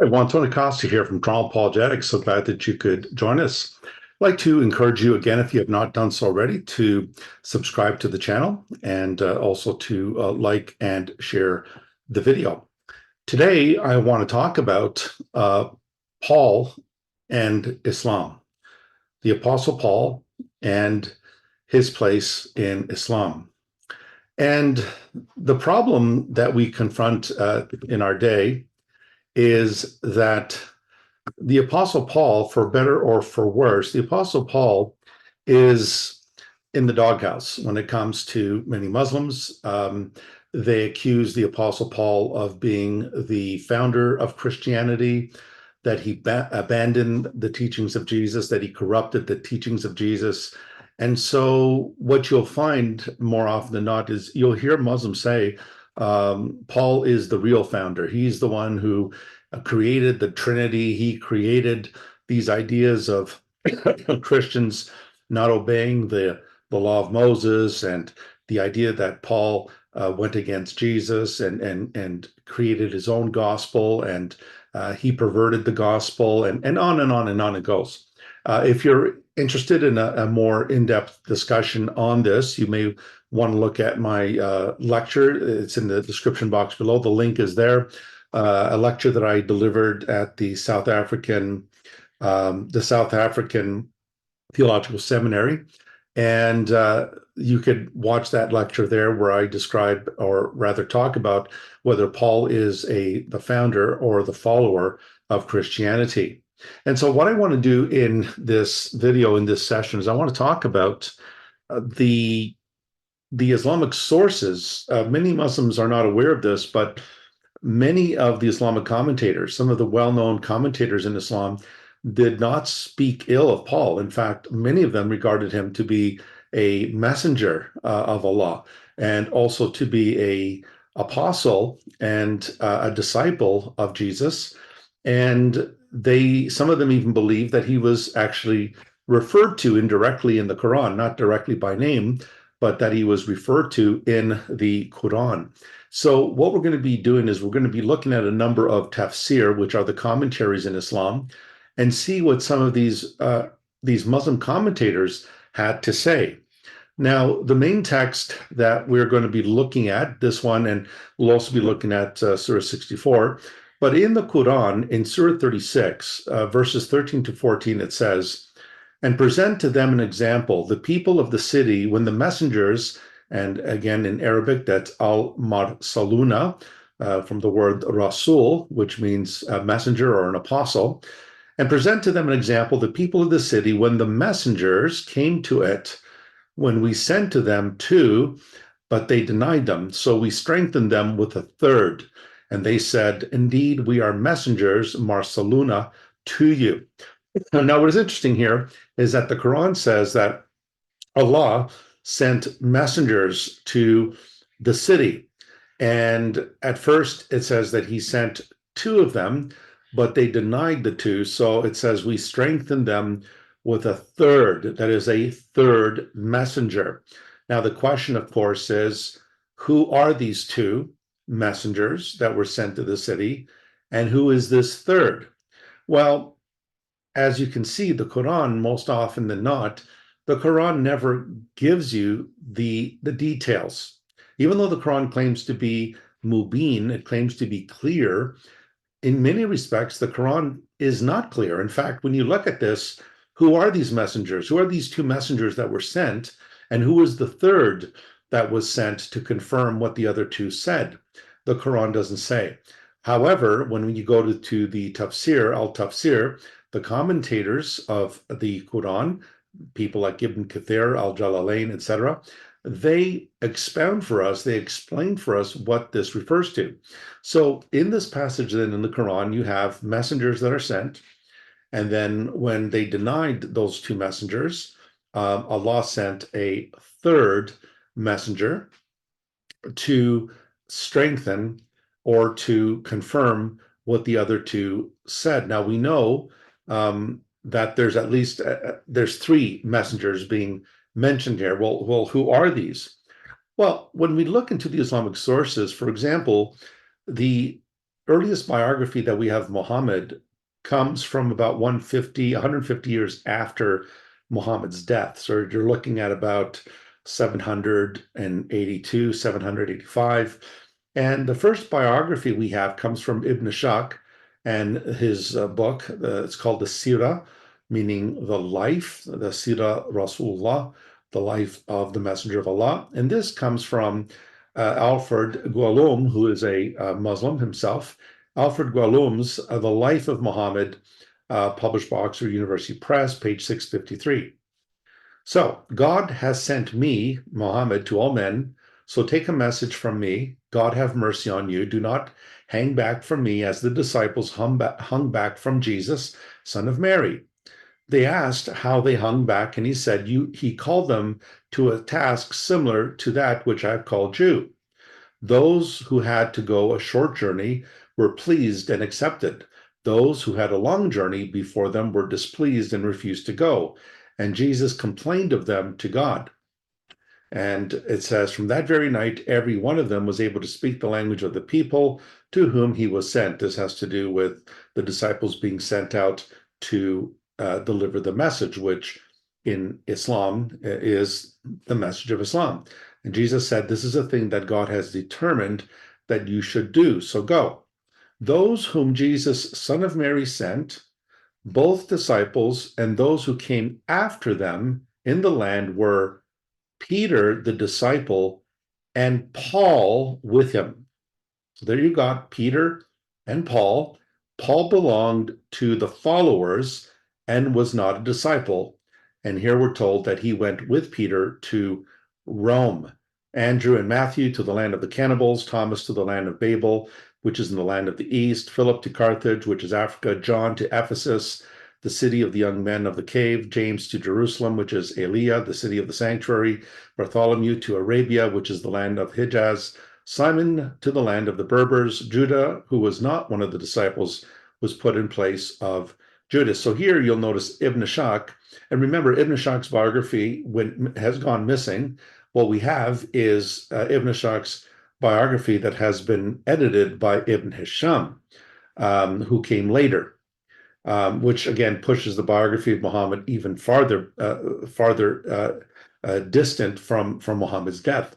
Everyone, Tony Costa here from Trial Apologetics. So glad that you could join us. I'd like to encourage you again, if you have not done so already, to subscribe to the channel and also to like and share the video. Today, I want to talk about Paul and Islam, the Apostle Paul and his place in Islam. And the problem that we confront in our day is that the Apostle Paul, for better or for worse, the Apostle Paul is in the doghouse when it comes to many Muslims. They accuse the Apostle Paul of being the founder of Christianity, that he abandoned the teachings of Jesus, that he corrupted the teachings of Jesus. And so what you'll find more often than not is you'll hear Muslims say, Paul is the real founder. He's the one who created the Trinity. He created these ideas of Christians not obeying the law of Moses, and the idea that Paul went against Jesus and created his own gospel, and he perverted the gospel, and on and on and on it goes. If you're interested in a more in-depth discussion on this, you may want to look at my lecture. It's in the description box below. The link is there. A lecture that I delivered at the South African Theological Seminary, and you could watch that lecture there, where I describe, or rather talk about, whether Paul is the founder or the follower of Christianity. And so what I want to do in this video, in this session, is I want to talk about the Islamic sources. Many Muslims are not aware of this, but many of the Islamic commentators, some of the well-known commentators in Islam, did not speak ill of Paul. In fact, many of them regarded him to be a messenger of Allah, and also to be a apostle and a disciple of Jesus. And some of them even believed that he was actually referred to indirectly in the Quran, not directly by name, but that he was referred to in the Quran. So what we're going to be doing is we're going to be looking at a number of tafsir, which are the commentaries in Islam, and see what some of these Muslim commentators had to say. Now, the main text that we're going to be looking at, this one, and we'll also be looking at Surah 64, but in the Quran, in Surah 36, verses 13 to 14, it says, "And present to them an example, the people of the city, when the messengers," and again in Arabic, that's al-marsaluna, from the word rasul, which means a messenger or an apostle, "and present to them an example, the people of the city, when the messengers came to it, when we sent to them two, but they denied them. So we strengthened them with a third. And they said, indeed, we are messengers, marsaluna, to you." Now, what is interesting here is that the Quran says that Allah sent messengers to the city. And at first, it says that he sent two of them, but they denied the two. So it says, we strengthened them with a third, that is a third messenger. Now, the question, of course, is, who are these two messengers that were sent to the city, and who is this third? Well, as you can see, the Quran, most often than not, the Quran never gives you the details. Even though the Quran claims to be mubin, it claims to be clear, in many respects, the Quran is not clear. In fact, when you look at this, who are these messengers? Who are these two messengers that were sent? And who is the third that was sent to confirm what the other two said? The Quran doesn't say. However, when you go to the tafsir, al-tafsir, the commentators of the Quran, people like Ibn Kathir, al-Jalalain, etc., they expound for us, they explain for us what this refers to. So in this passage then in the Quran, you have messengers that are sent, and then when they denied those two messengers, Allah sent a third messenger to strengthen or to confirm what the other two said. Now we know that there's at least there's three messengers being mentioned here. Well, who are these? Well, when we look into the Islamic sources, for example, the earliest biography that we have Muhammad comes from about 150 years after Muhammad's death. So you're looking at about 782, 785. And the first biography we have comes from Ibn Ishaq and his book. It's called the Sirah, meaning the life, the Sirah Rasulullah, the life of the Messenger of Allah. And this comes from Alfred Guillaume, who is a Muslim himself. Alfred Guillaume's The Life of Muhammad, published by Oxford University Press, page 653. So, God has sent me, Muhammad, to all men. So take a message from me. God have mercy on you. Do not hang back from me as the disciples hung back from Jesus, son of Mary. They asked how they hung back, and he said, he called them to a task similar to that which I've called you. Those who had to go a short journey were pleased and accepted. Those who had a long journey before them were displeased and refused to go. And Jesus complained of them to God. And it says, from that very night, every one of them was able to speak the language of the people to whom he was sent. This has to do with the disciples being sent out to deliver the message, which in Islam is the message of Islam. And Jesus said, this is a thing that God has determined that you should do. So go. Those whom Jesus, son of Mary, sent, both disciples and those who came after them in the land, were Peter, the disciple, and Paul with him. So there you got Peter and Paul. Paul belonged to the followers and was not a disciple. And here we're told that he went with Peter to Rome. Andrew and Matthew to the land of the cannibals, Thomas to the land of Babel, which is in the land of the east, Philip to Carthage, which is Africa, John to Ephesus, the city of the young men of the cave, James to Jerusalem, which is Elia, the city of the sanctuary, Bartholomew to Arabia, which is the land of Hijaz, Simon to the land of the Berbers, Judah, who was not one of the disciples, was put in place of Judas. So here you'll notice Ibn Ishaq, and remember Ibn Ishaq's biography has gone missing. What we have is Ibn Ishaq's biography that has been edited by Ibn Hisham, who came later, which again pushes the biography of Muhammad even farther distant from Muhammad's death.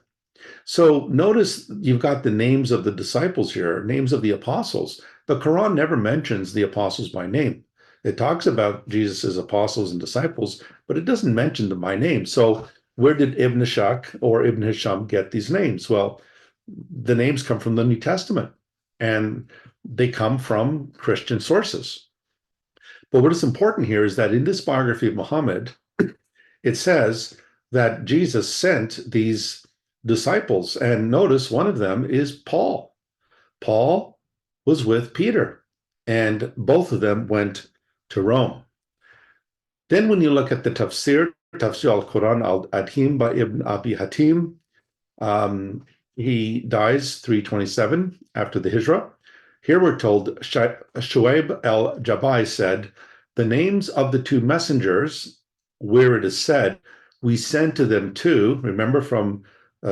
So notice you've got the names of the disciples here, names of the apostles. The Quran never mentions the apostles by name. It talks about Jesus's apostles and disciples, but it doesn't mention them by name. So where did Ibn Ishaq or Ibn Hisham get these names? Well, the names come from the New Testament, and they come from Christian sources. But what is important here is that in this biography of Muhammad, it says that Jesus sent these disciples, and notice one of them is Paul. Paul was with Peter, and both of them went to Rome. Then when you look at the Tafsir al-Quran al-Adhim by Ibn Abi Hatim, he dies 327 after the Hijrah. Here we're told Shuaib al-Jabai said, the names of the two messengers, where it is said, we sent to them too, remember from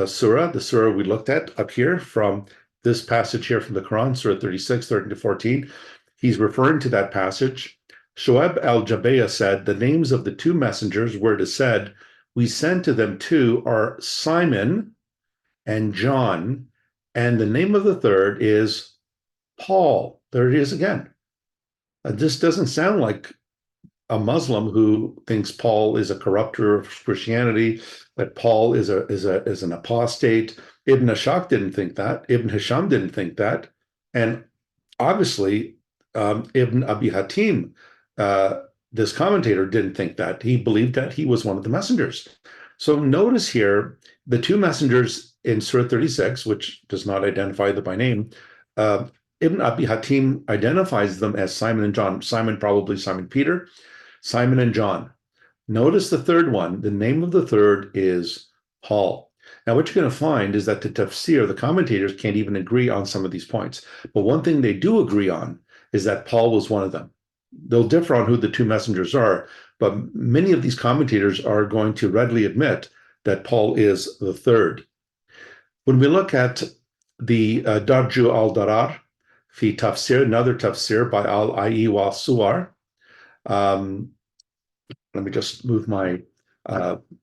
Surah, the Surah we looked at up here from this passage here from the Quran, Surah 36, 13 to 14, he's referring to that passage. Shuaib al-Jabai said, the names of the two messengers, where it is said, we sent to them too, are Simon and John, and the name of the third is Paul. There it is again. This doesn't sound like a Muslim who thinks Paul is a corrupter of Christianity, that Paul is an apostate. Ibn Ishaq didn't think that. Ibn Hisham didn't think that. And obviously, Ibn Abi Hatim, this commentator, didn't think that. He believed that he was one of the messengers. So notice here, the two messengers in Surah 36, which does not identify them by name, Ibn Abi Hatim identifies them as Simon and John. Simon, probably Simon Peter, Simon and John. Notice the third one. The name of the third is Paul. Now, what you're going to find is that the tafsir, the commentators, can't even agree on some of these points. But one thing they do agree on is that Paul was one of them. They'll differ on who the two messengers are, but many of these commentators are going to readily admit that Paul is the third. When we look at the Darju al-Darar, fi tafsir, another tafsir by al-Ai wa Suwar. Um, Let me just move my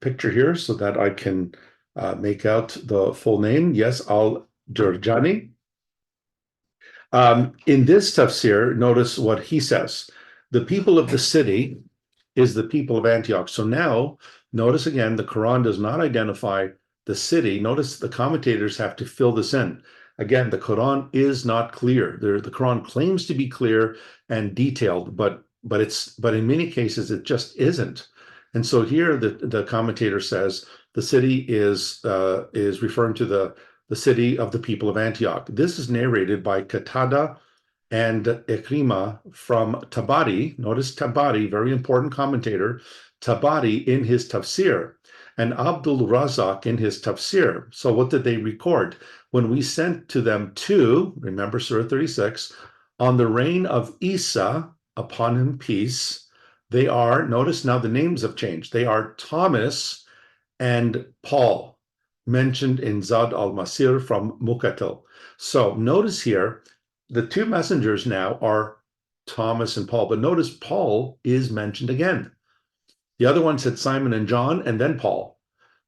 picture here so that I can make out the full name. Yes, al-Jurjani. In this tafsir, notice what he says. The people of the city is the people of Antioch. So now, notice again, the Quran does not identify the city. Notice the commentators have to fill this in. Again, the Quran is not clear. The Quran claims to be clear and detailed, but in many cases it just isn't. And so here the commentator says the city is referring to the city of the people of Antioch. This is narrated by Qatada and Ikrima from Tabari. Notice Tabari, very important commentator, Tabari in his tafsir, and Abdul Razak in his tafsir. So what did they record? When we sent to them two, remember Surah 36, on the reign of Isa, upon him peace, they are, notice now the names have changed. They are Thomas and Paul, mentioned in Zad al-Masir from Muqatil. So notice here, the two messengers now are Thomas and Paul, but notice Paul is mentioned again. The other one said Simon and John, and then Paul.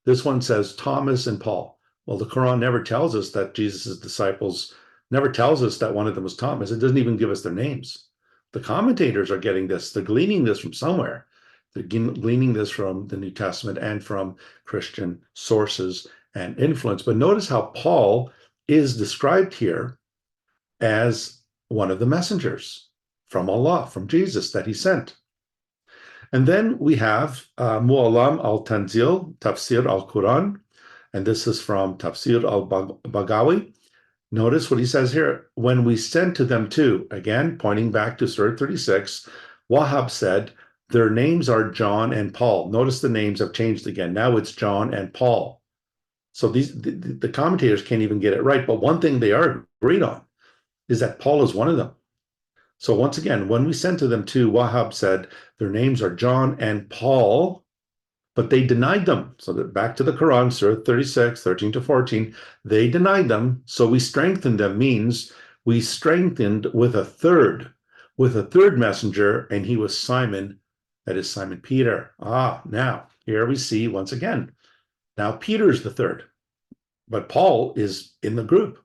This one says Thomas and Paul. Well, the Quran never tells us that Jesus' disciples, never tells us that one of them was Thomas. It doesn't even give us their names. The commentators are getting this. They're gleaning this from somewhere. They're gleaning this from the New Testament and from Christian sources and influence. But notice how Paul is described here as one of the messengers from Allah, from Jesus that he sent. And then we have Mu'allam al-Tanzil, Tafsir al-Quran, and this is from Tafsir al-Bagawi. Notice what he says here. When we sent to them too, again, pointing back to Surah 36, Wahab said, their names are John and Paul. Notice the names have changed again. Now it's John and Paul. So the commentators can't even get it right. But one thing they are agreed on is that Paul is one of them. So once again, when we sent to them too, Wahab said their names are John and Paul, but they denied them. So that back to the Quran, Surah 36, 13 to 14, they denied them. So we strengthened them means we strengthened with a third messenger, and he was Simon, that is Simon Peter. Now here we see once again, now Peter's the third, but Paul is in the group.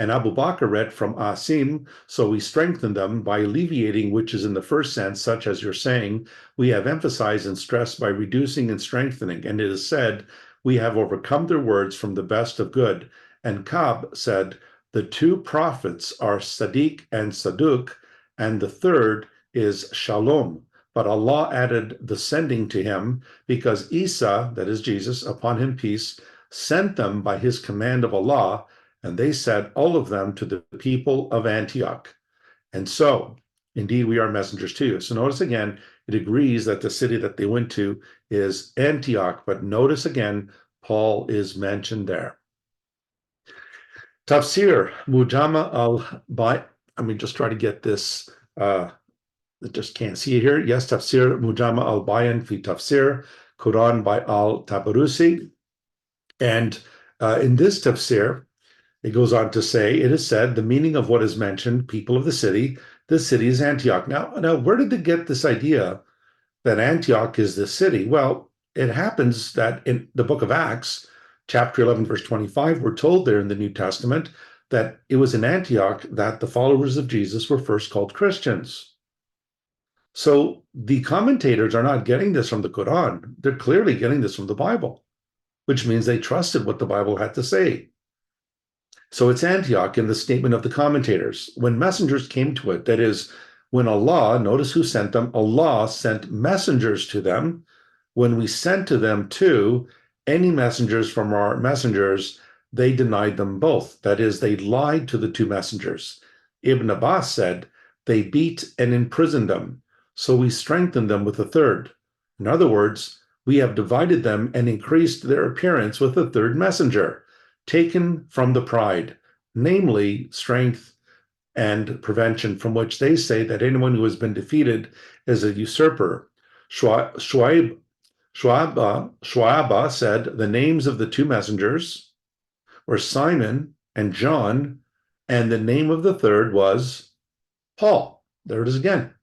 And Abu Bakr read from Asim, so we strengthen them by alleviating which is in the first sense, such as you're saying, we have emphasized and stressed by reducing and strengthening. And it is said, we have overcome their words from the best of good. And Kab said, the two prophets are Sadiq and Saduk, and the third is Shalom. But Allah added the sending to him, because Isa, that is Jesus, upon him peace, sent them by his command of Allah, and they said, all of them to the people of Antioch. And so, indeed, we are messengers to you. So notice again, it agrees that the city that they went to is Antioch. But notice again, Paul is mentioned there. Tafsir, Mujama al-Bay. Let me just try to get this. I just can't see it here. Yes, Tafsir, Mujama al-Bayan fi Tafsir, Quran by al-Tabarusi. And in this Tafsir, it goes on to say, it is said, the meaning of what is mentioned, people of the city is Antioch. Now, where did they get this idea that Antioch is the city? Well, it happens that in the book of Acts, chapter 11, verse 25, we're told there in the New Testament that it was in Antioch that the followers of Jesus were first called Christians. So the commentators are not getting this from the Quran. They're clearly getting this from the Bible, which means they trusted what the Bible had to say. So it's Antioch in the statement of the commentators. When messengers came to it, that is, when Allah, notice who sent them, Allah sent messengers to them. When we sent to them too, any messengers from our messengers, they denied them both. That is, they lied to the two messengers. Ibn Abbas said, they beat and imprisoned them, so we strengthened them with a third. In other words, we have divided them and increased their appearance with a third messenger, taken from the pride, namely strength and prevention, from which they say that anyone who has been defeated is a usurper. Shu'aba said the names of the two messengers were Simon and John, And the name of the third was Paul. There it is again.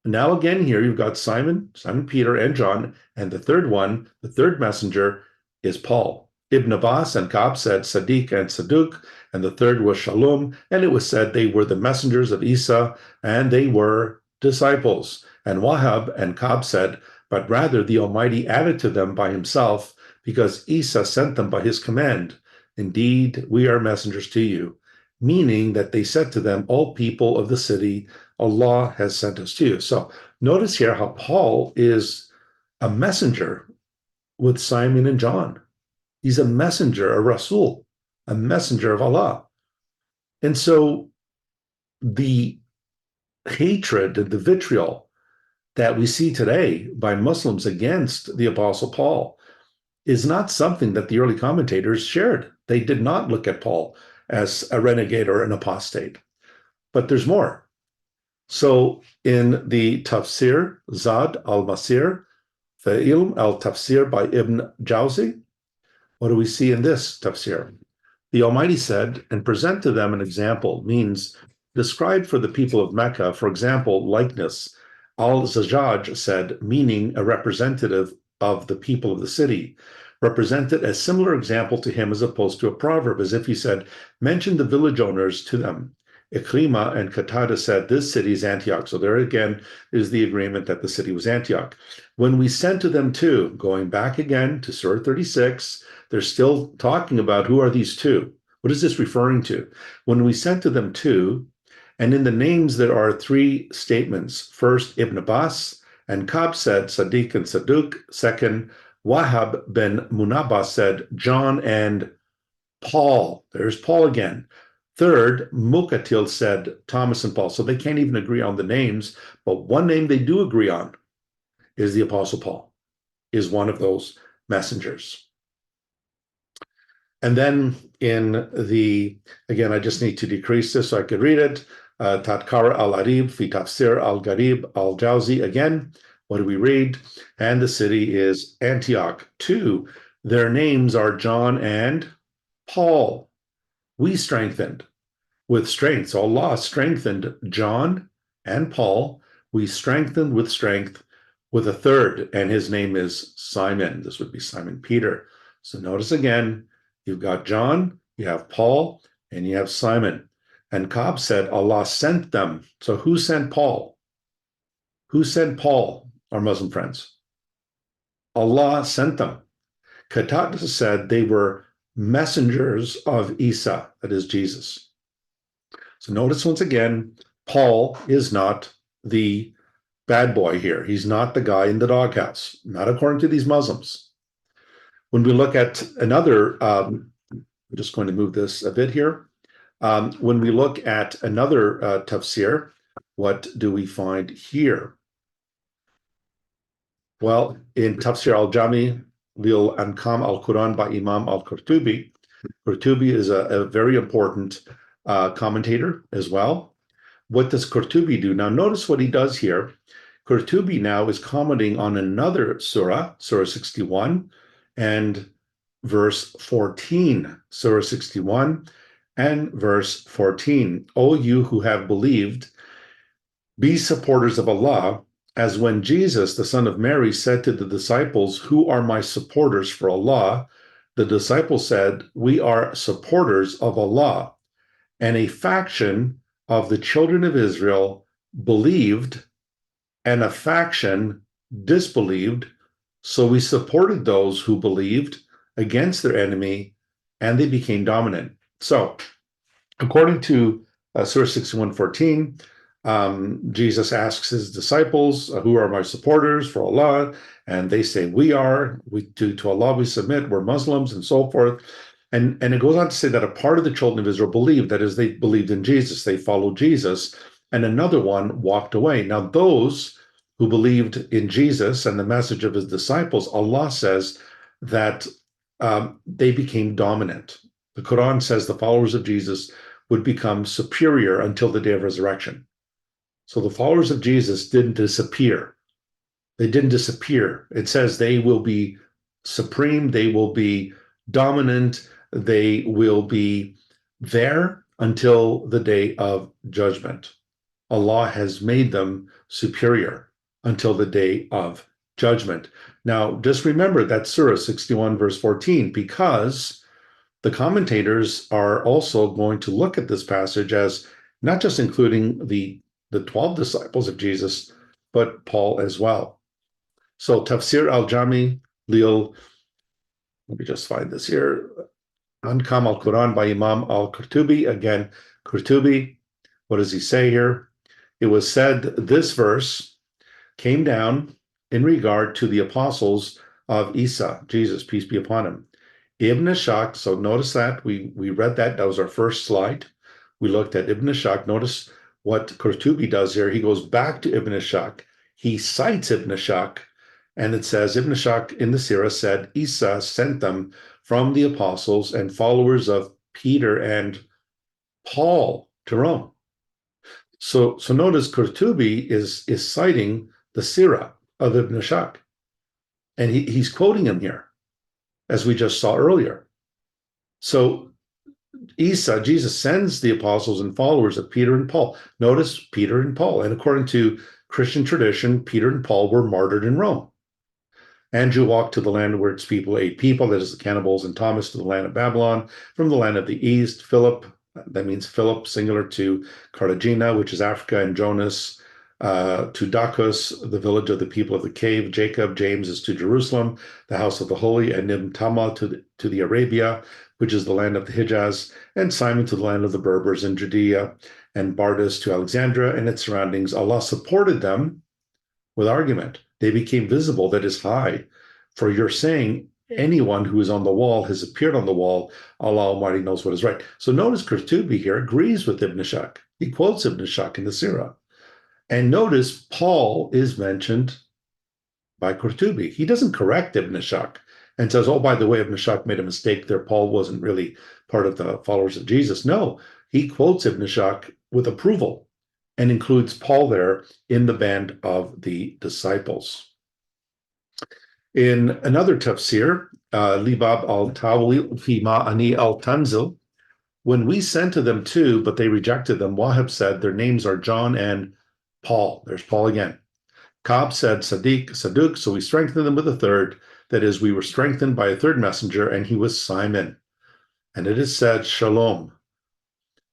Now again here you've got Simon Peter, and John, and the third one, the third messenger, is Paul. Ibn Abbas and Ka'b said Sadiq and Saduk, and the third was Shalom, and it was said they were the messengers of Isa, and they were disciples. And Wahab and Ka'b said, but rather the Almighty added to them by himself, because Isa sent them by his command. Indeed, we are messengers to you, meaning that they said to them, all people of the city, Allah has sent us to you. So notice here how Paul is a messenger with Simon and John. He's a messenger, a Rasul, a messenger of Allah. And so the hatred and the vitriol that we see today by Muslims against the Apostle Paul is not something that the early commentators shared. They did not look at Paul as a renegade or an apostate. But there's more. So in the Tafsir, Zad al-Masir, the Ilm al-Tafsir by Ibn Jawzi, what do we see in this tafsir? The Almighty said, and present to them an example, means describe for the people of Mecca, for example, likeness. Al-Zajjaj said, meaning a representative of the people of the city, represented a similar example to him as opposed to a proverb, as if he said, mention the village owners to them. Ikrima and Qatada said, this city is Antioch. So there again is the agreement that the city was Antioch. When we sent to them two, going back again to Surah 36, they're still talking about who are these two? What is this referring to? When we sent to them two, and in the names there are three statements. First, Ibn Abbas and Ka'b said Sadiq and Saduk. Second, Wahab ben Munabbah said John and Paul. There's Paul again. Third, Muqatil said Thomas and Paul. So they can't even agree on the names, but one name they do agree on is the Apostle Paul, is one of those messengers. And then in the, again, I just need to decrease this so I could read it. Tatkara al-Arib fi tafsir al-Garib al-Jawzi. Again, what do we read? And the city is Antioch. Two, their names are John and Paul. We strengthened with strength. So Allah strengthened John and Paul. We strengthened with strength with a third, and his name is Simon. This would be Simon Peter. So notice again, you've got John, you have Paul, and you have Simon. And Ka'b said, Allah sent them. So who sent Paul? Who sent Paul, our Muslim friends? Allah sent them. Qatada said they were messengers of Isa, that is Jesus. So notice once again, Paul is not the bad boy here. He's not the guy in the doghouse, not according to these Muslims. When we look at another, I'm just going to move this a bit here. When we look at another tafsir, what do we find here? Well, in Tafsir al-Jami lil Ankam al-Quran by Imam al-Qurtubi, Qurtubi is a very important commentator as well. What does Qurtubi do? Now, notice what he does here. Qurtubi now is commenting on another surah, Surah 61, and verse 14. Surah 61 and verse 14. O you who have believed, be supporters of Allah, as when Jesus, the son of Mary, said to the disciples, who are my supporters for Allah? The disciples said, we are supporters of Allah. And a faction of the children of Israel believed, and a faction disbelieved. So we supported those who believed against their enemy, and they became dominant. So according to Surah 61:14, Jesus asks his disciples, who are my supporters for Allah? And they say, we are, to Allah we submit, we're Muslims, and so forth. And it goes on to say that a part of the children of Israel believed, that is, they believed in Jesus, they followed Jesus, and another one walked away. Now, those who believed in Jesus and the message of his disciples, Allah says that they became dominant. The Quran says the followers of Jesus would become superior until the day of resurrection. So the followers of Jesus didn't disappear. They didn't disappear. It says they will be supreme, they will be dominant, they will be there until the day of judgment. Allah has made them superior until the day of judgment. Now, just remember that Surah 61, verse 14, because the commentators are also going to look at this passage as not just including the 12 disciples of Jesus, but Paul as well. So Tafsir al-Jami Lil, let me just find this here. Ankam al-Quran by Imam al-Qurtubi. Again, Qurtubi, what does he say here? It was said this verse came down in regard to the apostles of Isa, Jesus, peace be upon him. Ibn Ishaq, so notice that, we read that, that was our first slide. We looked at Ibn Ishaq. Notice what Qurtubi does here. He goes back to Ibn Ishaq. He cites Ibn Ishaq, and it says, Ibn Ishaq in the Sirah said, Isa sent them from the apostles and followers of Peter and Paul to Rome. So notice Qurtubi is citing the Sirah of Ibn Ishaq, and he's quoting him here, as we just saw earlier. So Isa, Jesus sends the apostles and followers of Peter and Paul. Notice Peter and Paul. And according to Christian tradition, Peter and Paul were martyred in Rome. Andrew walked to the land where its people ate people, that is the cannibals, and Thomas to the land of Babylon, from the land of the east. Philip, that means Philip, singular, to Cartagena, which is Africa, and Jonas to Dacus, the village of the people of the cave. Jacob, James is to Jerusalem, the house of the holy, and Ibn Tama to the Arabia, which is the land of the Hijaz, and Simon to the land of the Berbers in Judea, and Bardas to Alexandria and its surroundings. Allah supported them with argument. They became visible, that is high. For you're saying anyone who is on the wall has appeared on the wall. Allah Almighty knows what is right. So notice Qurtubi here agrees with Ibn Ishaq. He quotes Ibn Ishaq in the Sirah. And notice Paul is mentioned by Qurtubi. He doesn't correct Ibn Ishaq and says, oh, by the way, Ibn Ishaq made a mistake there. Paul wasn't really part of the followers of Jesus. No, he quotes Ibn Ishaq with approval and includes Paul there in the band of the disciples. In another tafsir, Libab al-Tawil fi ma'ani al-Tanzil, when we sent to them two, but they rejected them, Wahab said their names are John and Paul. There's Paul again. Ka'b said Saduk, so we strengthened them with a third. That is, we were strengthened by a third messenger, and he was Simon. And it is said Shalom.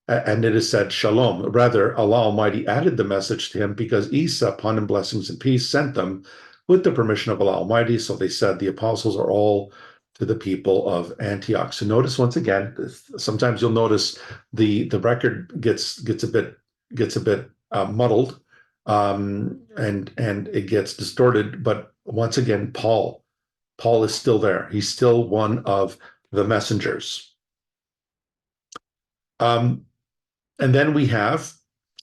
Rather, Allah Almighty added the message to him because Isa, upon him blessings and peace, sent them with the permission of Allah Almighty. So they said the apostles are all to the people of Antioch. So notice once again, sometimes you'll notice the record gets a bit muddled, and it gets distorted. But once again, Paul is still there. He's still one of the messengers. And then we have,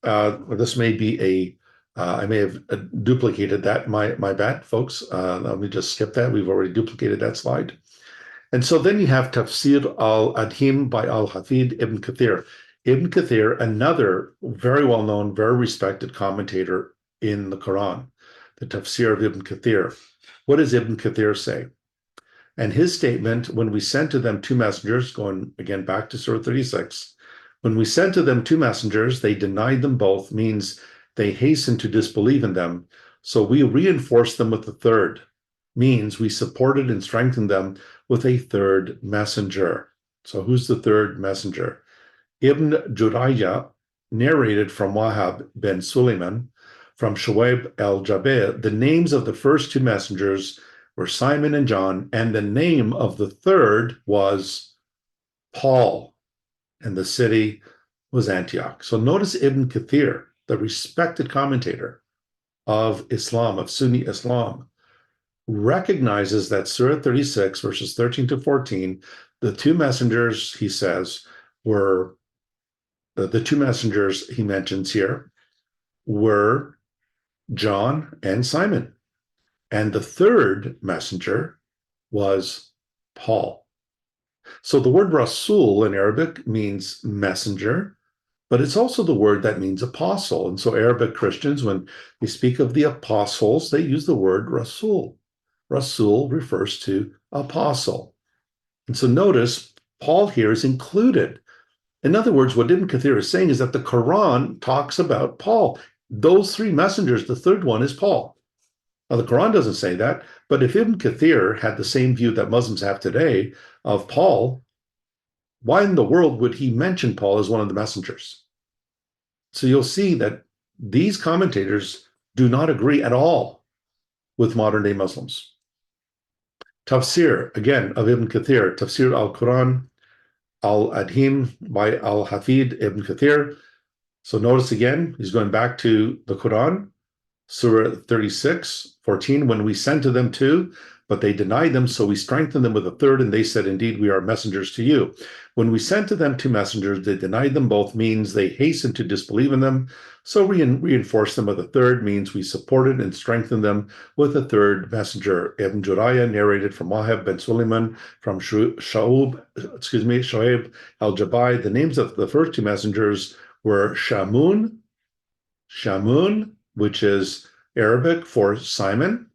this may be I may have duplicated that, my bad, folks. Let me just skip that. We've already duplicated that slide. And so then you have Tafsir al-Adhim by al-Hafid Ibn Kathir. Ibn Kathir, another very well-known, very respected commentator in the Quran, the Tafsir of Ibn Kathir. What does Ibn Kathir say? And his statement, when we sent to them two messengers, going again back to Surah 36, when we sent to them two messengers, they denied them both, means they hastened to disbelieve in them. So we reinforced them with the third, means we supported and strengthened them with a third messenger. So who's the third messenger? Ibn Jurayya narrated from Wahab ben Sulaiman, from Shuaib al-Jabir, the names of the first two messengers were Simon and John, and the name of the third was Paul, and the city was Antioch. So notice Ibn Kathir, the respected commentator of Islam, of Sunni Islam, recognizes that Surah 36, verses 13 to 14, the two messengers, he says, were, the two messengers he mentions here were John and Simon. And the third messenger was Paul. So the word Rasul in Arabic means messenger, but it's also the word that means apostle. And so Arabic Christians, when they speak of the apostles, they use the word Rasul. Rasul refers to apostle. And so notice Paul here is included In other words, what Ibn Kathir is saying is that the Quran talks about Paul. Those three messengers, the third one is Paul. Now, the Quran doesn't say that, but if Ibn Kathir had the same view that Muslims have today of Paul, why in the world would he mention Paul as one of the messengers? So you'll see that these commentators do not agree at all with modern day Muslims. Tafsir, again, of Ibn Kathir, Tafsir al-Quran al-Adhim by al-Hafid Ibn Kathir. So notice again, he's going back to the Quran, Surah 36:14. When we sent to them two, but they denied them, so we strengthened them with a third, and they said, indeed, we are messengers to you. When we sent to them two messengers, they denied them both, means they hastened to disbelieve in them. So we reinforced them with a third, means we supported and strengthened them with a third messenger. Ibn Jurayah narrated from Wahab bin Sulaiman, from Shoaib al-Jabai. The names of the first two messengers were Shamun, which is Arabic for Simon.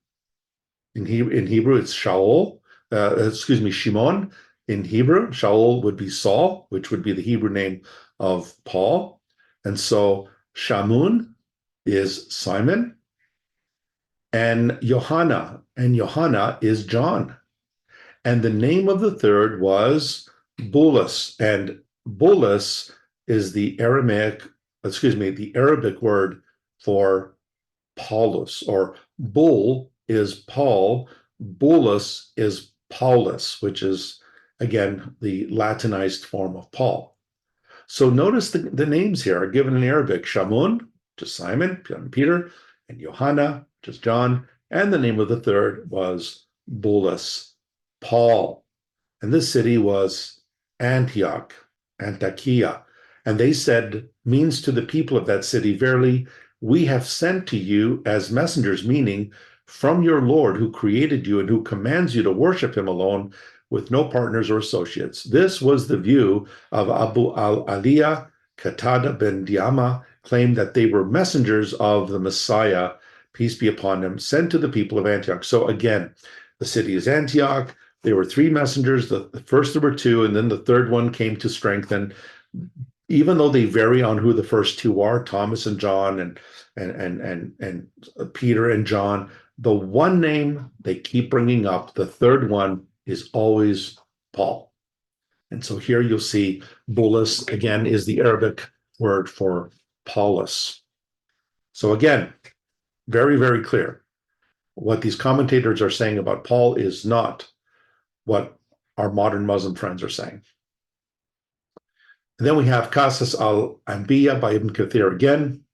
In Hebrew, it's Shaul. Shimon. In Hebrew, Shaul would be Saul, which would be the Hebrew name of Paul. And so Shamun is Simon. And Johanna is John. And the name of the third was Bulus. And Bulus is the Arabic word for Paulus, or bull is Paul, Bulus is Paulus, which is, again, the Latinized form of Paul. So notice the names here are given in Arabic: Shamun, just Simon, Peter, and Johanna, just John, and the name of the third was Bulus, Paul. And this city was Antioch, Antakia. And they said, means to the people of that city, verily, we have sent to you as messengers, meaning from your Lord who created you and who commands you to worship him alone with no partners or associates. This was the view of Abu al-Aliyah. Qatada bin Diama claimed that they were messengers of the Messiah, peace be upon him, sent to the people of Antioch. So again, the city is Antioch. There were three messengers. The first there were two, and then the third one came to strengthen. Even though they vary on who the first two are, Thomas and John, and Peter and John, the one name they keep bringing up, the third one, is always Paul. And so here you'll see Bulus, again, is the Arabic word for Paulus. So again, very, very clear. What these commentators are saying about Paul is not what our modern Muslim friends are saying. And then we have Qasas al-Anbiya by Ibn Kathir again.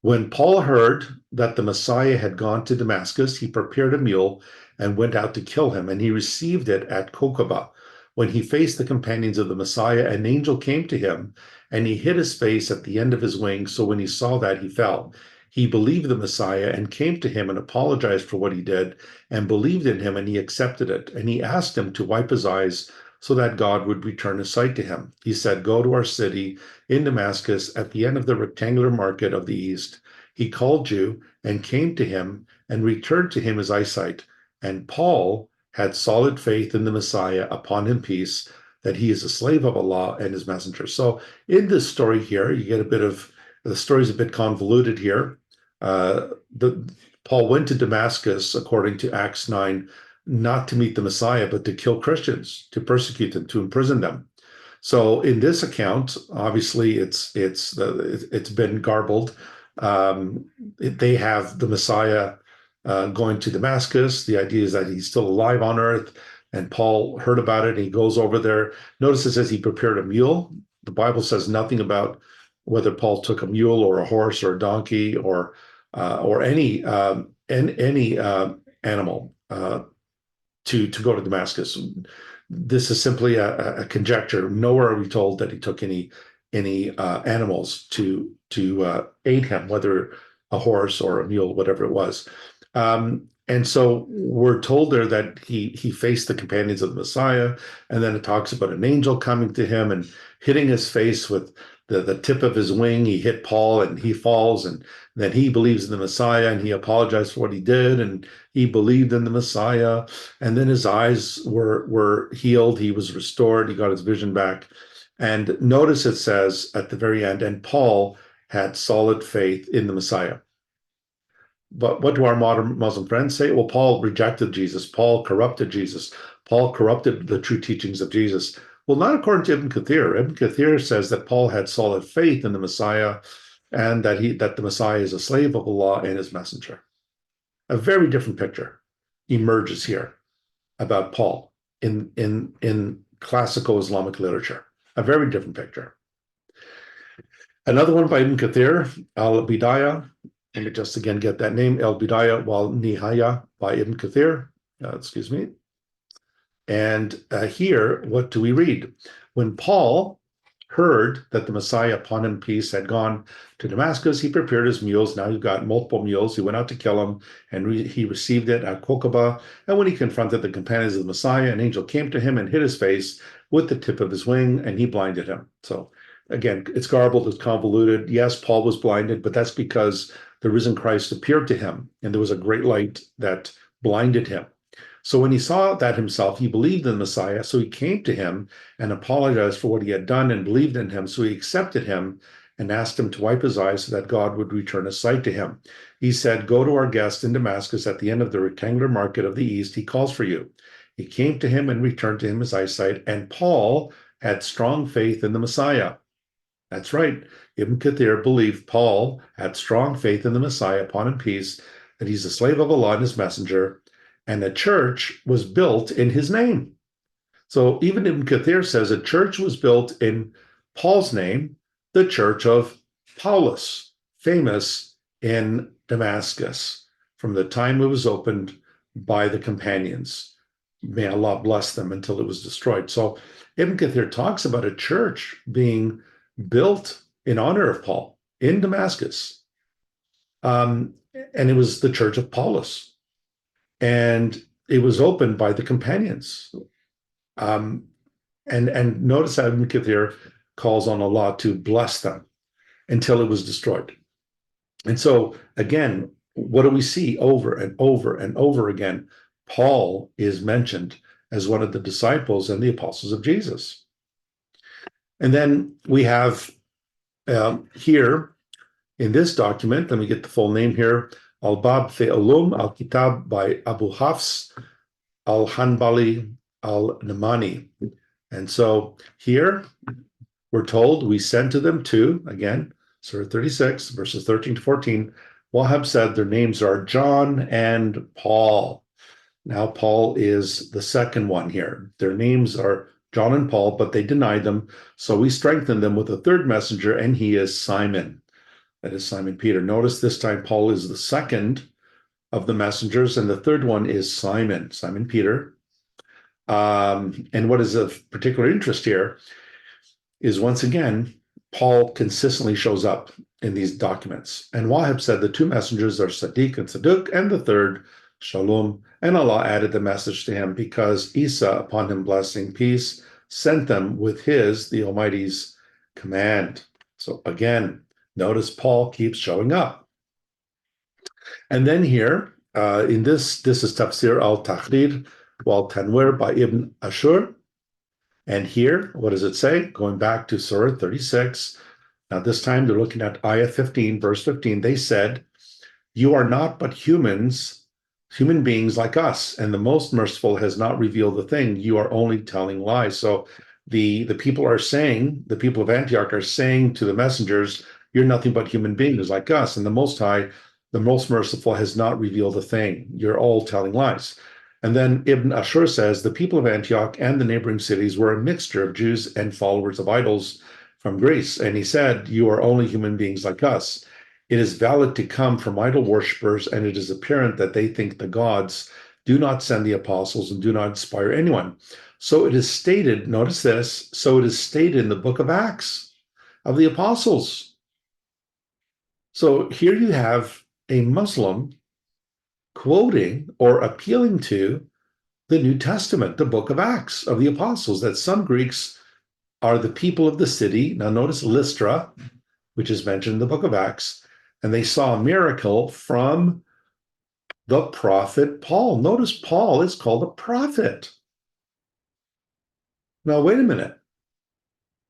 When Paul heard that the Messiah had gone to Damascus, he prepared a mule and went out to kill him, and he received it at Kokaba. When he faced the companions of the Messiah, an angel came to him, and he hid his face at the end of his wing, so when he saw that, he fell. He believed the Messiah and came to him and apologized for what he did, and believed in him, and he accepted it. And he asked him to wipe his eyes so that God would return his sight to him. He said, go to our city in Damascus at the end of the rectangular market of the east. He called you and came to him and returned to him his eyesight. And Paul had solid faith in the Messiah, upon him peace, that he is a slave of Allah and his messenger. So in this story here, you get the story's a bit convoluted here. Paul went to Damascus, according to Acts 9, not to meet the Messiah, but to kill Christians, to persecute them, to imprison them. So in this account, obviously it's been garbled. They have the Messiah going to Damascus. The idea is that he's still alive on earth, and Paul heard about it, and he goes over there. Notice it says he prepared a mule. The Bible says nothing about whether Paul took a mule or a horse or a donkey or any animal to go to Damascus. This is simply a conjecture. Nowhere are we told that he took any animals to aid him, whether a horse or a mule, whatever it was. And so we're told there that he faced the companions of the Messiah, and then it talks about an angel coming to him and hitting his face with the tip of his wing. He hit Paul and he falls, and then he believes in the Messiah and he apologized for what he did, and he believed in the Messiah, and then his eyes were healed. He was restored. He got his vision back. And notice it says at the very end, and Paul had solid faith in the Messiah. But what do our modern Muslim friends say? Well, Paul rejected Jesus. Paul corrupted Jesus. Paul corrupted the true teachings of Jesus. Well, not according to Ibn Kathir. Ibn Kathir says that Paul had solid faith in the Messiah and that the Messiah is a slave of Allah and his messenger. A very different picture emerges here about Paul in classical Islamic literature. A very different picture. Another one by Ibn Kathir, Al-Bidayah. Let me just again get that name, Al-Bidayah wal Nihaya by Ibn Kathir. Excuse me. And here, what do we read? When Paul heard that the Messiah, upon him peace, had gone to Damascus, he prepared his mules. Now he's got multiple mules. He went out to kill him, and he received it at Kokaba. And when he confronted the companions of the Messiah, an angel came to him and hit his face with the tip of his wing, and he blinded him. So again, it's garbled, it's convoluted. Yes, Paul was blinded, but that's because the risen Christ appeared to him, and there was a great light that blinded him. So when he saw that himself, he believed in the Messiah. So he came to him and apologized for what he had done and believed in him. So he accepted him and asked him to wipe his eyes so that God would return his sight to him. He said, "Go to our guest in Damascus at the end of the rectangular market of the east. He calls for you." He came to him and returned to him his eyesight. And Paul had strong faith in the Messiah. That's right. Ibn Kathir believed Paul had strong faith in the Messiah, upon him peace, that he's a slave of Allah and his messenger, and a church was built in his name. So even Ibn Kathir says a church was built in Paul's name, the church of Paulus, famous in Damascus, from the time it was opened by the companions. May Allah bless them until it was destroyed. So Ibn Kathir talks about a church being built in honor of Paul in Damascus. And it was the church of Paulus. And it was opened by the companions. And notice how Ibn Kathir calls on Allah to bless them until it was destroyed. And so, again, what do we see over and over and over again? Paul is mentioned as one of the disciples and the apostles of Jesus. And then we have here in this document, let me get the full name here, Al-Bab fi Ulum al-Kitab by Abu Hafs al-Hanbali al-Namani. And so here we're told, we sent to them two, again, Surah 36, verses 13 to 14. Wahab said their names are John and Paul. Now, Paul is the second one here. Their names are John and Paul, but they denied them. So we strengthened them with a third messenger, and he is Simon. That is Simon Peter. Notice this time Paul is the second of the messengers, and the third one is Simon Peter. And what is of particular interest here is, once again, Paul consistently shows up in these documents. And Wahab said the two messengers are Sadiq and Saduq, and the third, Shalom. And Allah added the message to him because Isa, upon him blessing peace, sent them with his, the Almighty's, command. So again, notice Paul keeps showing up. And then here, in this is Tafsir al-Tahrir wal-Tanwir by Ibn Ashur. And here, what does it say? Going back to Surah 36. Now this time they're looking at Ayah 15, verse 15. They said, "You are not but human beings like us, and the most merciful has not revealed the thing. You are only telling lies." So the people are saying, the people of Antioch are saying to the messengers, "You're nothing but human beings like us, and the Most High, the most merciful, has not revealed a thing. You're all telling lies." And then Ibn Ashur says, the people of Antioch and the neighboring cities were a mixture of Jews and followers of idols from Greece. And he said, "You are only human beings like us. It is valid to come from idol worshippers, and it is apparent that they think the gods do not send the apostles and do not inspire anyone." So it is stated, notice this, so it is stated in the book of Acts of the apostles. So here you have a Muslim quoting or appealing to the New Testament, the book of Acts of the apostles, that some Greeks are the people of the city. Now notice Lystra, which is mentioned in the book of Acts, and they saw a miracle from the prophet Paul. Notice Paul is called a prophet. Now, wait a minute.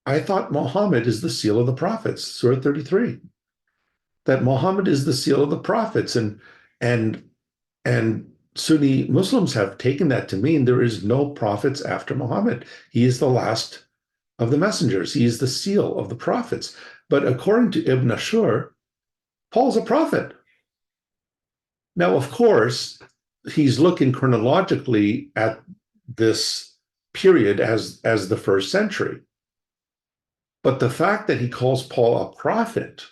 I thought Muhammad is the seal of the prophets, Surah 33, that Muhammad is the seal of the prophets. And and Sunni Muslims have taken that to mean there is no prophets after Muhammad. He is the last of the messengers. He is the seal of the prophets. But according to Ibn Ashur, Paul's a prophet. Now, of course, he's looking chronologically at this period as the first century. But the fact that he calls Paul a prophet,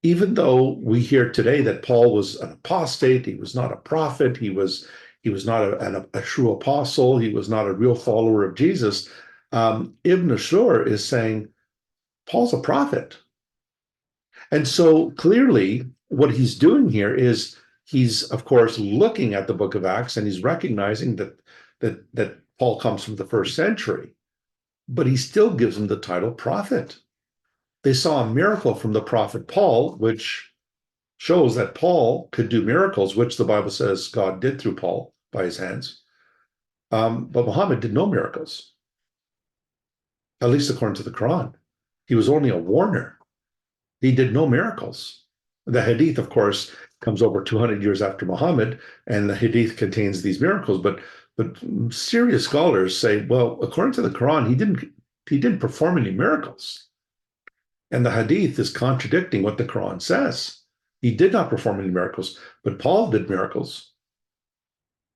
even though we hear today that Paul was an apostate, he was not a prophet, he was not a true apostle, he was not a real follower of Jesus. Ibn Ashur is saying Paul's a prophet. And so clearly, what he's doing here is he's, of course, looking at the book of Acts and he's recognizing that Paul comes from the first century, but he still gives him the title prophet. They saw a miracle from the prophet Paul, which shows that Paul could do miracles, which the Bible says God did through Paul by his hands. But Muhammad did no miracles, at least according to the Quran. He was only a warner. He did no miracles. The Hadith, of course, comes over 200 years after Muhammad, and the Hadith contains these miracles. But serious scholars say, well, according to the Quran, he didn't perform any miracles. And the Hadith is contradicting what the Quran says. He did not perform any miracles, but Paul did miracles.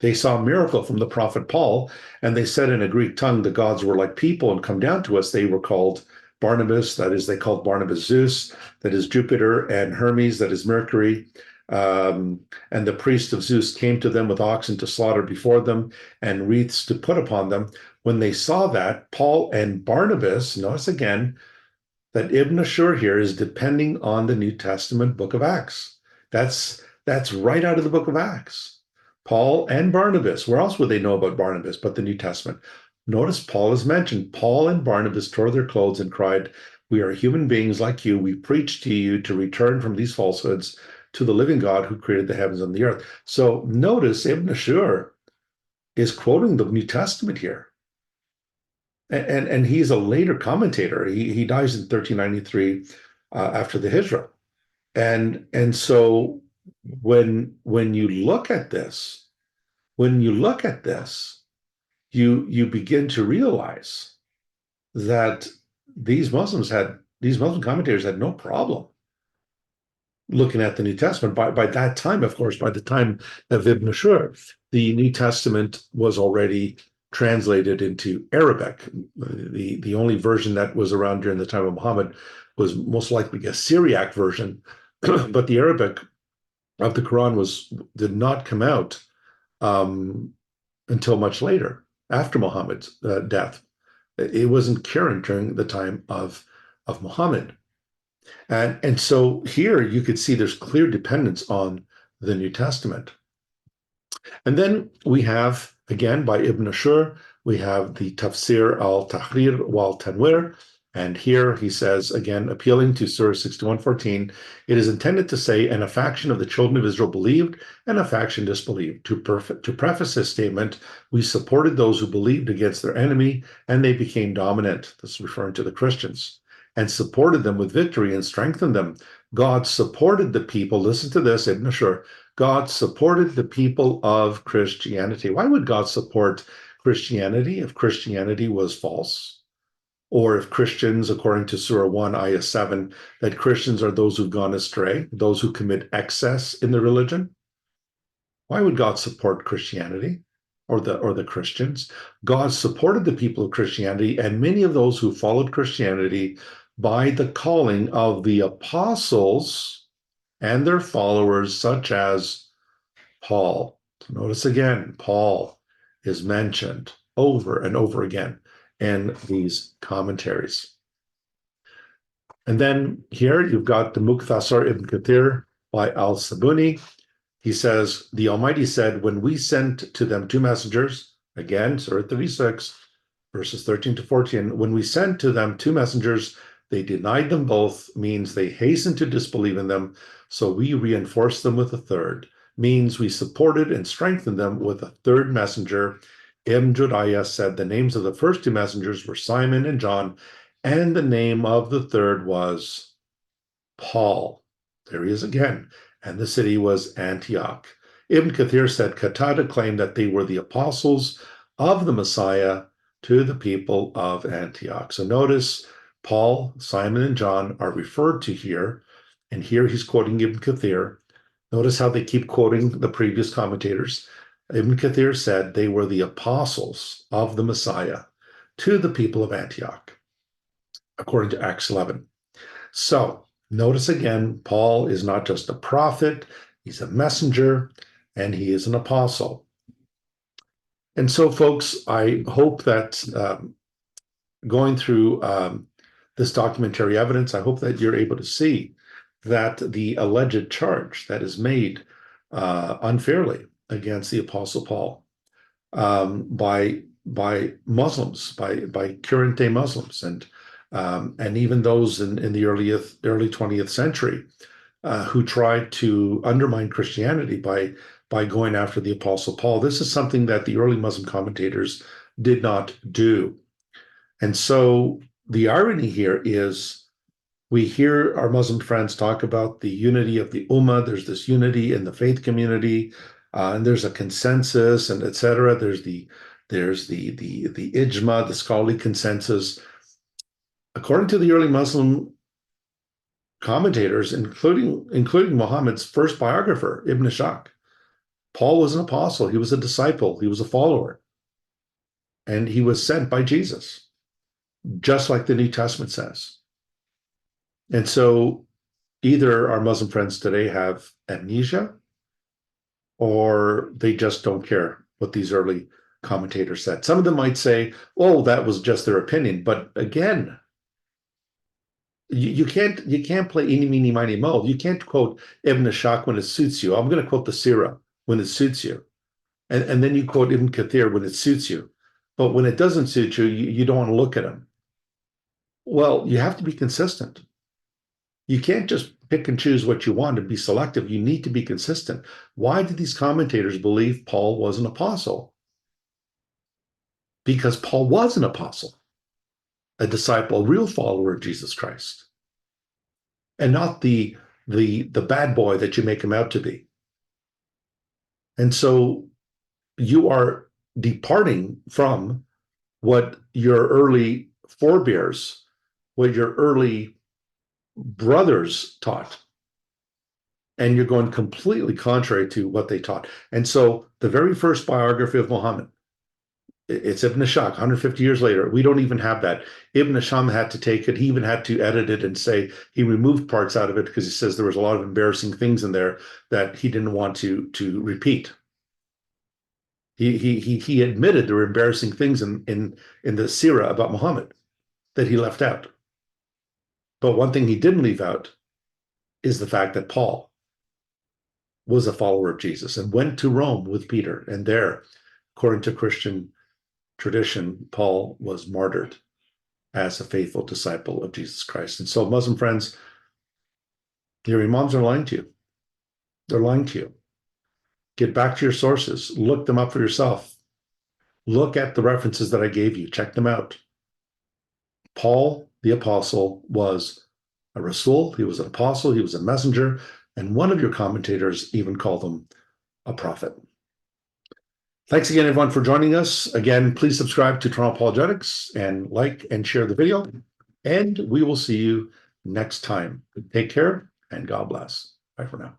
They saw a miracle from the prophet Paul, and they said in a Greek tongue, the gods were like people and come down to us. They were called Barnabas, that is, they called Barnabas Zeus, that is Jupiter, and Hermes, that is Mercury. And the priest of Zeus came to them with oxen to slaughter before them and wreaths to put upon them. When they saw that, Paul and Barnabas, notice again, that Ibn Ashur here is depending on the New Testament book of Acts. That's right out of the book of Acts. Paul and Barnabas, where else would they know about Barnabas but the New Testament? Notice Paul is mentioned. Paul and Barnabas tore their clothes and cried, we are human beings like you. We preach to you to return from these falsehoods to the living God who created the heavens and the earth. So notice Ibn Ashur is quoting the New Testament here. And he's a later commentator. He dies in 1393 after the Hijrah. And so when you look at this, you begin to realize that these Muslim commentators had no problem looking at the New Testament. By that time, of course, by the time of Ibn Ashur, the New Testament was already translated into Arabic. The only version that was around during the time of Muhammad was most likely a Syriac version, but the Arabic of the Quran did not come out until much later, after Muhammad's death. It wasn't current during the time of Muhammad. And so here you could see there's clear dependence on the New Testament. And then we have, again, by Ibn Ashur, we have the Tafsir al-Tahrir wal-Tanwir. And here he says, again, appealing to Surah 61:14, it is intended to say, and a faction of the children of Israel believed, and a faction disbelieved. To preface his statement, we supported those who believed against their enemy, and they became dominant. This is referring to the Christians, and supported them with victory and strengthened them. God supported the people. Listen to this, Ibn Ashur. God supported the people of Christianity. Why would God support Christianity if Christianity was false? Or if Christians, according to Surah 1, Ayah 7, that Christians are those who've gone astray, those who commit excess in the religion? Why would God support Christianity or the Christians? God supported the people of Christianity, and many of those who followed Christianity by the calling of the apostles and their followers, such as Paul. So notice again, Paul is mentioned over and over again in these commentaries. And then here you've got the Muqtasar ibn Kathir by al-Sabuni. He says, the Almighty said, when we sent to them two messengers, again, Surah 36, verses 13 to 14, when we sent to them two messengers, they denied them both, means they hastened to disbelieve in them. So we reinforced them with a third, means we supported and strengthened them with a third messenger. Ibn Judayah said the names of the first two messengers were Simon and John, and the name of the third was Paul. There he is again. And the city was Antioch. Ibn Kathir said Qatada claimed that they were the apostles of the Messiah to the people of Antioch. So notice Paul, Simon, and John are referred to here. And here he's quoting Ibn Kathir. Notice how they keep quoting the previous commentators. Ibn Kathir said they were the apostles of the Messiah to the people of Antioch, according to Acts 11. So notice again, Paul is not just a prophet, he's a messenger, and he is an apostle. And so, folks, I hope that going through this documentary evidence, I hope that you're able to see that the alleged charge that is made unfairly against the Apostle Paul by Muslims, by current day Muslims, and even those in the early 20th century who tried to undermine Christianity by going after the Apostle Paul. This is something that the early Muslim commentators did not do. And so the irony here is we hear our Muslim friends talk about the unity of the Ummah. There's this unity in the faith community, and there's a consensus, and etc. There's the ijma, the scholarly consensus. According to the early Muslim commentators, including Muhammad's first biographer, Ibn Ishaq, Paul was an apostle. He was a disciple. He was a follower, and he was sent by Jesus, just like the New Testament says. And so either our Muslim friends today have amnesia or they just don't care what these early commentators said. Some of them might say, oh, that was just their opinion. But again, you can't play eeny, meeny, miny, mo. You can't quote Ibn Ishaq when it suits you. I'm going to quote the Surah when it suits you. And then you quote Ibn Kathir when it suits you. But when it doesn't suit you, you don't want to look at him. Well, you have to be consistent. You can't just pick and choose what you want and be selective. You need to be consistent. Why did these commentators believe Paul was an apostle? Because Paul was an apostle, a disciple, a real follower of Jesus Christ, and not the bad boy that you make him out to be. And so you are departing from what your early forebears, what your early brothers taught, and you're going completely contrary to what they taught. And so the very first biography of Muhammad, it's Ibn Ishaq, 150 years later. We don't even have that. Ibn Ishaq had to take it. He even had to edit it and say he removed parts out of it because he says there was a lot of embarrassing things in there that he didn't want to repeat. He admitted there were embarrassing things in the Surah about Muhammad that he left out. But one thing he didn't leave out is the fact that Paul was a follower of Jesus and went to Rome with Peter. And there, according to Christian tradition, Paul was martyred as a faithful disciple of Jesus Christ. And so, Muslim friends, your imams are lying to you. They're lying to you. Get back to your sources. Look them up for yourself. Look at the references that I gave you. Check them out. Paul, the apostle, was a Rasul. He was an apostle. He was a messenger. And one of your commentators even called him a prophet. Thanks again, everyone, for joining us. Again, please subscribe to Toronto Apologetics and like and share the video. And we will see you next time. Take care and God bless. Bye for now.